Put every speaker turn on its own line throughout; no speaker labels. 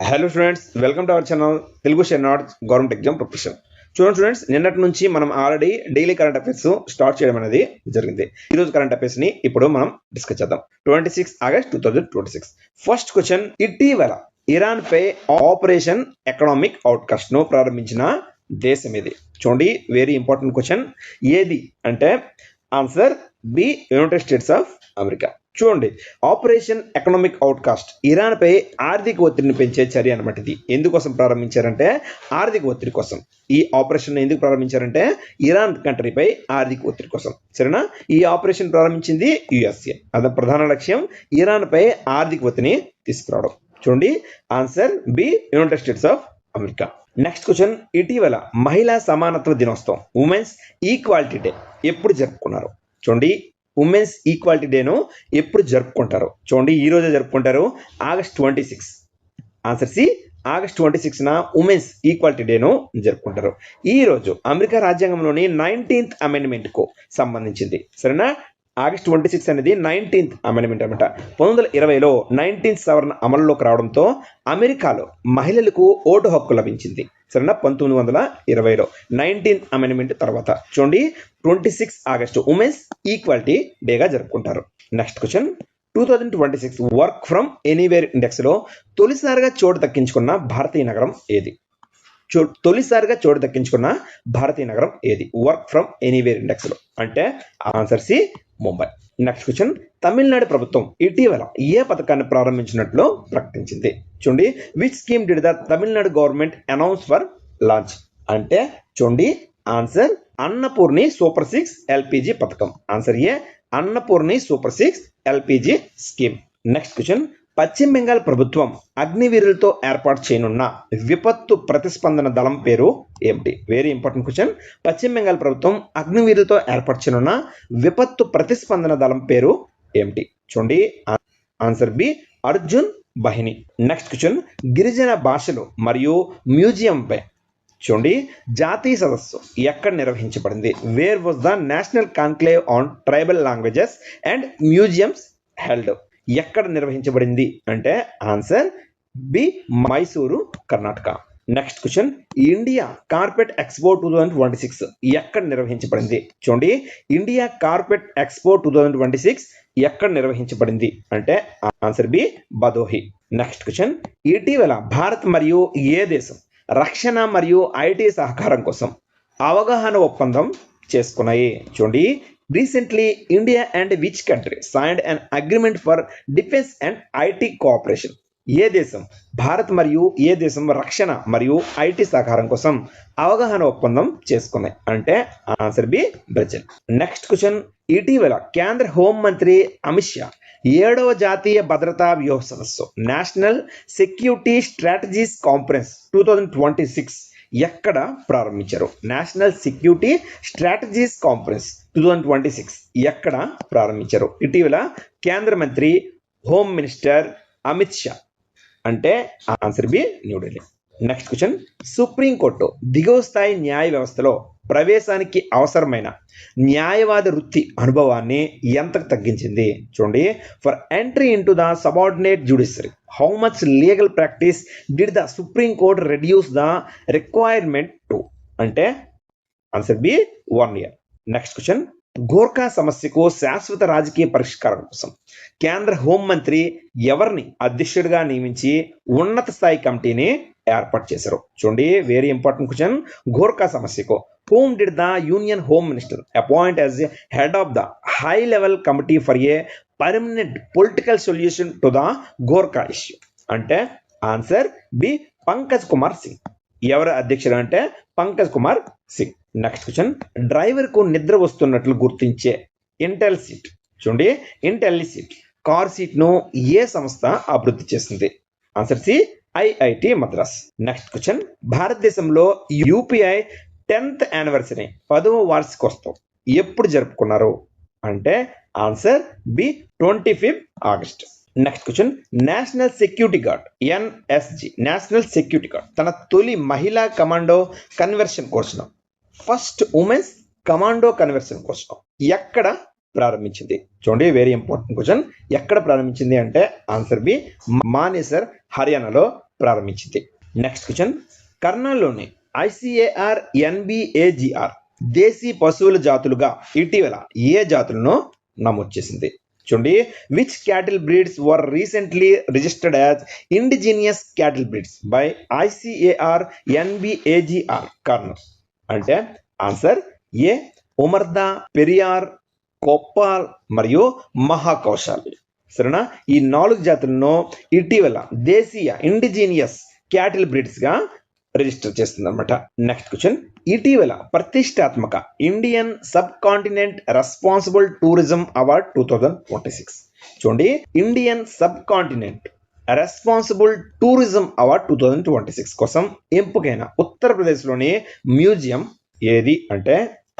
Hello students, welcome to our channel Telugu షెర్నాడ్ government exam preparation. చూడండి students, నిన్నటి నుంచి మనం already daily current affairs start చేయడం అనేది జరిగింది. ఈ రోజు కరెంట్ అఫైర్స్ ని ఇప్పుడు మనం డిస్కస్ చేద్దాం. 26 ఆగస్ట్ 2026. ఫస్ట్ క్వశ్చన్, ఇటీవల ఇరాన్ పై ఆపరేషన్ ఎకనామిక్ అవుట్కాస్ట్ ను ప్రారంభించిన దేశం ఏది? చూడండి, వెరీ ఇంపార్టెంట్ క్వశ్చన్. ఏది అంటే answer B, United States of America. చూడండి, ఆపరేషన్ ఎకనామిక్ అవుట్కాస్ట్ ఇరాన్ పై ఆర్థిక ఒత్తిడిని పెంచే చర్య అనమాట. ఇది ఎందుకోసం ప్రారంభించారంటే ఆర్థిక ఒత్తిడి కోసం. ఈ ఆపరేషన్ ఎందుకు ప్రారంభించారంటే ఇరాన్ కంట్రీపై ఆర్థిక ఒత్తిడి కోసం, సరేనా? ఈ ఆపరేషన్ ప్రారంభించింది యుఎస్ఏ. అది ప్రధాన లక్ష్యం ఇరాన్ పై ఆర్థిక ఒత్తిడిని తీసుకురావడం. చూడండి, answer B, United States of America. Next question, ఇటీవల మహిళా సమానత్వ దినోత్సవం ఉమెన్స్ ఈక్వాలిటీ డే ఎప్పుడు జరుపుకున్నారు? చూడండి, ఉమెన్స్ ఈక్వాలిటీ డేను ఎప్పుడు జరుపుకుంటారు? చూడండి, ఈ రోజే జరుపుకుంటారు, ఆగస్ట్ 26. ఆన్సర్ సి, ఆగస్ట్ 26న ఉమెన్స్ ఈక్వాలిటీ డేను జరుపుకుంటారు. ఈ రోజు అమెరికా రాజ్యాంగంలోని 19th అమెండ్మెంట్ కు సంబంధించింది, సరేనా? ఆగస్ట్ 26 అనేది 19th అమెండ్మెంట్ అనమాట. 1920లో 19th సవరణ అమలులోకి రావడంతో అమెరికాలో మహిళలకు ఓటు హక్కు లభించింది, సరేనా? 1920లో 19th అమెండ్మెంట్ తర్వాత చూడండి 26 ఆగస్టు ఉమెన్స్ ఈక్వాలిటీ డేగా జరుపుకుంటారు. Next question, 2026 work from anywhere index లో తొలిసారిగా చోటు దక్కించుకున్న భారతీయ నగరం ఏది? తొలిసారిగా చోటు దక్కించుకున్న భారతీయ నగరం ఏది వర్క్ ఫ్రమ్ ఎనీవేర్ ఇండెక్స్ లో? అంటే answer C, Mumbai. Next question, Tamil Nadu ప్రభుత్వం ఇటీవల ఏ పథకాన్ని ప్రారంభించినట్లు ప్రకటించింది? చూడండి, which scheme did the Tamil Nadu government announce for launch? అంటే చూడండి, ఆన్సర్ అన్నపూర్ణి సూపర్ 6 ఎల్పిజి పథకం. Answer A, Annapoorni super 6 LPG scheme. Next question, పశ్చిమ బెంగాల్ ప్రభుత్వం అగ్నివీరులతో ఏర్పాటు చేయనున్న విపత్తు ప్రతిస్పందన దళం పేరు ఏమిటి? Very important question. పశ్చిమ బెంగాల్ ప్రభుత్వం అగ్నివీరులతో ఏర్పాటు చేయనున్న విపత్తు ప్రతిస్పందన దళం పేరు ఏమిటి? చూడండి, answer B, Arjun Bahini. Next question, గిరిజన భాషలు మరియు మ్యూజియం పై చూడండి జాతీయ సదస్సు ఎక్కడ నిర్వహించబడింది? Where was the national conclave on tribal languages and museums held? ఎక్కడ నిర్వహించబడింది అంటే answer B, Mysuru, Karnataka. Next question, India carpet expo 2026 ఎక్కడ నిర్వహించబడింది? చూడండి, ఇండియా కార్పెట్ ఎక్స్పో 2026 ఎక్కడ నిర్వహించబడింది అంటే ఆన్సర్ బి, భదోహి. నెక్స్ట్ క్వశ్చన్, ఇటీవల భారత్ మరియు ఏ దేశం రక్షణ మరియు ఐటీ సహకారం కోసం అవగాహన ఒప్పందం చేసుకున్నాయి? చూడండి, recently India and which country signed an agreement for defense and IT cooperation? ఏ దేశం భారత్ మరియు ఏ దేశం రక్షణ మరియు ఐటీ సహకారం కోసం అవగాహన ఒప్పందం చేసుకున్నాయి అంటే answer B, Brazil. Next question, ఇటీవల కేంద్ర హోం మంత్రి అమిత్ షా 7వ జాతీయ భద్రతా వ్యూహ సదస్సు నేషనల్ సెక్యూరిటీ స్ట్రాటజీస్ కాన్ఫరెన్స్ 2026 ఎక్కడ ప్రారంభించారు? నేషనల్ సెక్యూరిటీ స్ట్రాటజీస్ కాన్ఫరెన్స్ 2026 ఎక్కడ ప్రారంభించారు? ఇటీవల కేంద్ర మంత్రి హోమ్ మినిస్టర్ అమిత్ షా అంటే answer B, New Delhi. Next question, supreme court దిగువ స్థాయి న్యాయ వ్యవస్థలో ప్రవేశానికి అవసరమైన న్యాయవాద వృత్తి అనుభవాన్ని ఎంతకు తగ్గించింది? చూడండి, for entry in to the subordinate judiciary how much legal practice did the supreme court reduce the requirement to? అంటే answer B, 1 year. Next question, Gorkha సమస్యకు శాశ్వత రాజకీయ పరిష్కారం కోసం కేంద్ర హోంమంత్రి ఎవరిని అధ్యక్షుడిగా నియమించి ఉన్నత స్థాయి కమిటీని ఏర్పాటు చేశారు? చూడండి, వెరీ ఇంపార్టెంట్ క్వశ్చన్. గోర్ఖా సమస్యకు whom did the union home minister appoint as the head of the high level committee for a permanent political solution to the Gorkha issue? అంటే ఆన్సర్ బి, పంకజ్ కుమార్ సింగ్. ఎవరు అధ్యక్షుడు అంటే Pankaj Kumar Singh. Next question, driver కు నిద్ర వస్తున్నట్లు గుర్తించే ఇంటెలిసీట్ చూడండి ఇంటెలిసీట్ కార్ సీట్ ను ఏ సంస్థ అభివృద్ధి చేసింది? Answer C, IIT Madras. Next question, భారతదేశంలో యూపీఐ 10th యానివర్సరీ 10వ వార్షికోత్సవం ఎప్పుడు జరుపుకున్నారు? అంటే answer B, 25 August. Next question, national security guard NSG national security guard తన తొలి మహిళా కమాండో కన్వర్షన్ కోర్సును ఫస్ట్ ఉమెన్స్ కమాండో కన్వర్షన్ కోర్సును ఎక్కడ ప్రారంభించింది? చూడండి, వెరీ ఇంపార్టెంట్ క్వశ్చన్. ఎక్కడ ప్రారంభించింది అంటే ఆన్సర్ బి, మానేసర్, హర్యానాలో ప్రారంభించింది. నెక్స్ట్ క్వశ్చన్, కర్నాల్లోని ICAR NBAGR దేశీ పశువుల జాతులుగా ఇటీవల ఏ జాతులను నమోదు చేసింది? చూడండి, which cattle breeds were recently registered as indigenous cattle breeds by ICAR NBAGR Kurnool? అంటే ఆన్సర్ ఏ ఉమర్దా, పెరియార్, కొప్పాల్ మరియు మహాకౌశల్. సరేనా? ఈ 4 జాతులను ఇటీవల దేశీయ ఇండిజినియస్ క్యాటిల్ బ్రీడ్స్ గా రిజిస్టర్ చేస్తుంది అనమాట. నెక్స్ట్ క్వశ్చన్, ఇటీవల ప్రతిష్టాత్మక Indian sub continent responsible tourism award 2026. చూడండి, Indian sub continent responsible tourism award 2026 కోసం ఎంపికైన ఉత్తరప్రదేశ్లోని మ్యూజియం ఏది? అంటే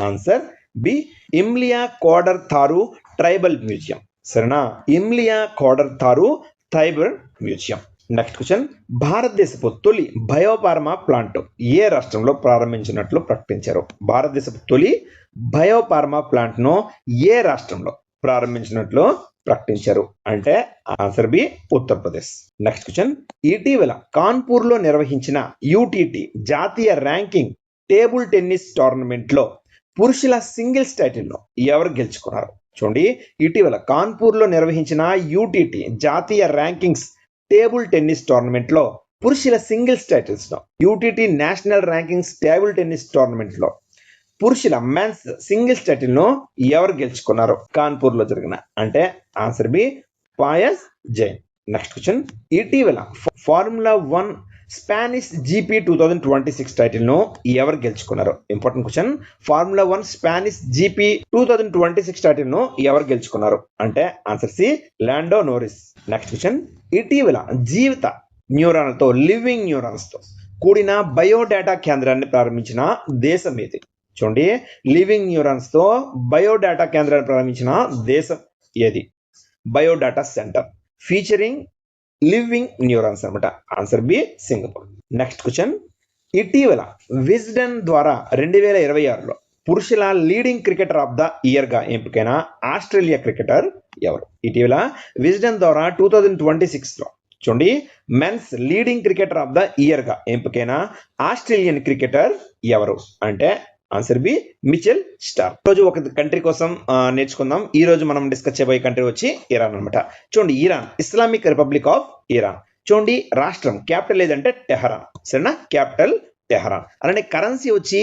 answer B Imliya Kodar Tharu tribal museum. సరేనా? Imliya Kodar Tharu tribal museum. Next question, భారతదేశపు తొలి బయోఫార్మా ప్లాంట్ ఏ రాష్ట్రంలో ప్రారంభించినట్లు ప్రకటించారు? భారతదేశపు తొలి బయోఫార్మా ప్లాంట్ ను ఏ రాష్ట్రంలో ప్రారంభించినట్లు ప్రకటించారు? అంటే answer B Uttar Pradesh. Next question, ఇటీవల కాన్పూర్ లో నిర్వహించిన UTT జాతీయ ర్యాంకింగ్ టేబుల్ టెన్నిస్ టోర్నమెంట్ లో పురుషుల సింగిల్స్ టైటిల్ ను ఎవరు గెలుచుకున్నారు? చూడండి, ఇటీవల కాన్పూర్ లో నిర్వహించిన UTT జాతీయ ర్యాంకింగ్స్ టేబుల్ టెన్నిస్ టోర్నమెంట్ లో పురుషుల సింగిల్స్ టైటిల్స్ లో UTT national rankings table tennis tournament లో పురుషుల మెన్స్ సింగిల్స్ టైటిల్ ను ఎవరు గెలుచుకున్నారు కాన్పూర్ లో జరిగిన? అంటే answer B Payas Jain. Next question, ఇటీవల ఫార్ములా 1 స్పానిష్ GP 2026 టైటిల్ ను ఎవరు గెలుచుకున్నారు? Important question, formula 1 Spanish GP 2026 title ను ఎవరు గెలుచుకున్నారు? అంటే answer C Lando Norris. Next question, ఇటీవల జీవిత న్యూరాన్లతో లివింగ్ న్యూరాన్స్ తో కూడిన బయోడేటా కేంద్రాన్ని ప్రారంభించిన దేశం ఏది? చూడండి, లివింగ్ న్యూరాన్స్ తో బయోడేటా కేంద్రాన్ని ప్రారంభించిన దేశం ఏది? Biodata centre featuring living neurons అనమాట. Answer B Singapore. Next question, ఇటీవల విజ్డెన్ ద్వారా 2026లో పురుషుల leading cricketer of the year గా ఎంపికైన ఆస్ట్రేలియా క్రికెటర్ ఎవరు? ఇటీవల విజ్డెన్ ద్వారా 2026 లో చూడండి men's leading cricketer of the year గా ఎంపికైన ఆస్ట్రేలియన్ క్రికెటర్ ఎవరు? అంటే ఆన్సర్ బి మిచెల్ స్టార్క్. రోజు ఒక కంట్రీ కోసం నేర్చుకుందాం. ఈ రోజు మనం డిస్కస్ చేయబోయే కంట్రీ వచ్చి ఇరాన్ అనమాట. చూడండి, Iran Islamic republic of Iran. చూడండి, రాష్ట్రం క్యాపిటల్ ఏదంటే టెహరాన్. సరేనా? Capital Tehran. అలానే కరెన్సీ వచ్చి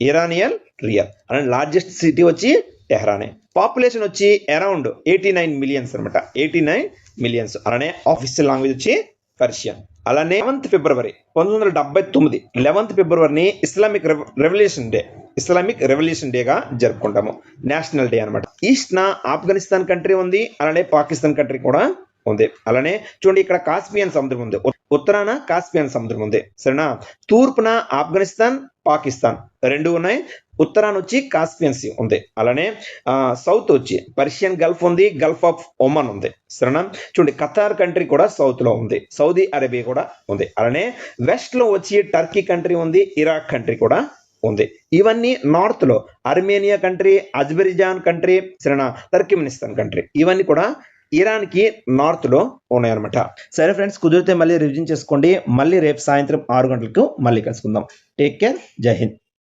ఇరానియన్ రియల్. అలానే లార్జెస్ట్ సిటీ వచ్చి టెహరానే. పాపులేషన్ వచ్చి అరౌండ్ 89 మిలియన్స్ అనమాట. 89 మిలియన్స్. అలానే ఆఫీషియల్ లాంగ్వేజ్ వచ్చి పర్షియన్. అలానే 11th ఫిబ్రవరి 1979 11th ఫిబ్రవరిని ఇస్లామిక్ రెవల్యూషన్ డేగా జరుపుకుంటాము. నేషనల్ డే అనమాట. ఈస్ట్న ఆఫ్ఘనిస్తాన్ కంట్రీ ఉంది, అలానే పాకిస్తాన్ కంట్రీ కూడా ఉంది. అలానే చూడండి, ఇక్కడ కాస్పియన్ సముద్రం ఉంది, ఉత్తరాన కాస్పియన్ సముద్రం ఉంది. సరేనా? తూర్పున ఆఫ్ఘనిస్తాన్, పాకిస్తాన్ రెండు ఉన్నాయి. ఉత్తరాన వచ్చి కాస్పియన్ సీ ఉంది. అలానే సౌత్ వచ్చి పర్షియన్ గల్ఫ్ ఉంది, గల్ఫ్ ఆఫ్ ఒమన్ ఉంది. సరేనా? చూడండి, ఖతార్ కంట్రీ కూడా సౌత్ లో ఉంది, సౌదీ అరేబియా కూడా ఉంది. అలానే వెస్ట్ లో వచ్చి టర్కీ కంట్రీ ఉంది, ఇరాక్ కంట్రీ కూడా ఉంది. ఇవన్నీ నార్త్ లో అర్మేనియా కంట్రీ, అజర్బైజాన్ కంట్రీ, సరేనా, టర్కిమినిస్తాన్ కంట్రీ, ఇవన్నీ కూడా ఇరాన్ కి నార్త్ లో ఉన్నాయన్నమాట. సరే ఫ్రెండ్స్, కుదిరితే మళ్ళీ రివిజన్ చేసుకోండి. మళ్ళీ రేపు సాయంత్రం 6 గంటలకు మళ్ళీ కలుసుకుందాం. Take care. జై హింద్.